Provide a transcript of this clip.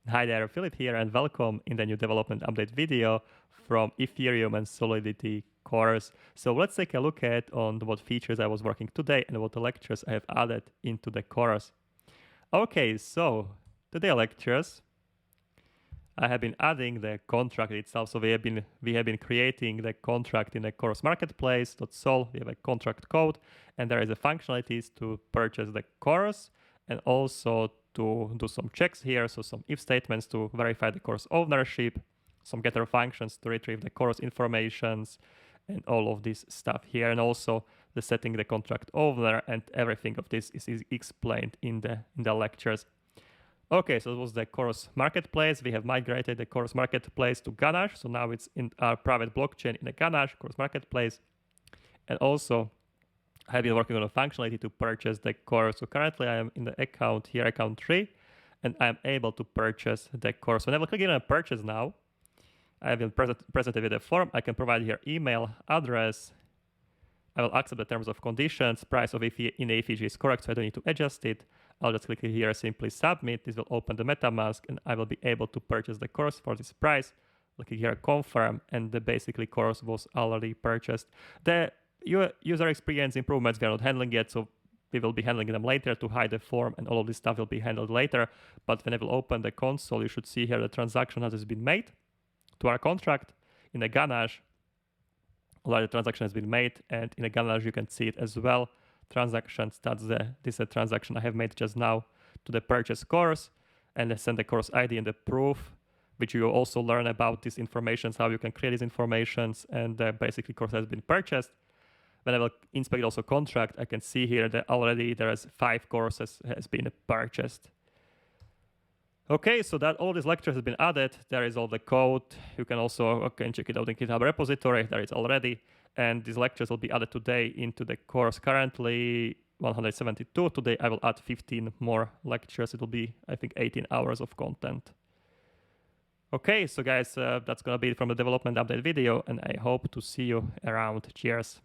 Hi there, Philip here, and welcome in the new development update video from Ethereum and Solidity course. So let's take a look at on what features I was working today and what lectures I have added into the course. Okay, so today lectures, I have been adding the contract itself. So we have been creating the contract in the course marketplace.sol. We have a contract code, and there is a functionalities to purchase the course and also to do some checks here. So some if statements to verify the course ownership, some getter functions to retrieve the course informations, and all of this stuff here. And also the setting the contract owner, and everything of this is explained in the lectures. Okay, so it was the course marketplace. We have migrated the course marketplace to Ganache. So now it's in our private blockchain in the Ganache course marketplace. And also I have been working on a functionality to purchase the course. So currently I am in the account here, account 3, and I am able to purchase the course. When I will click on purchase now, I have been presented with a form. I can provide here email, address. I will accept the terms of conditions. Price of in EFG is correct, so I don't need to adjust it. I'll just click here, simply submit. This will open the MetaMask, and I will be able to purchase the course for this price. Click here, confirm, and the basically course was already purchased. The user experience improvements we are not handling yet, so we will be handling them later to hide the form, and all of this stuff will be handled later. But when I will open the console, you should see here the transaction has been made to our contract in the Ganache. Already the transaction has been made, and in the Ganache you can see it as well. Transactions, this is a transaction I have made just now to the purchase course, and I send the course ID and the proof, which you will also learn about these informations, how you can create these informations, and basically course has been purchased. When I will inspect also contract, I can see here that already there is 5 courses has been purchased. Okay, so that all these lectures has been added. There is all the code. You can also check it out in GitHub repository. There is already. And these lectures will be added today into the course. Currently 172. Today I will add 15 more lectures. It will be, I think, 18 hours of content. Okay, so guys, that's gonna be it from the development update video, and I hope to see you around. Cheers.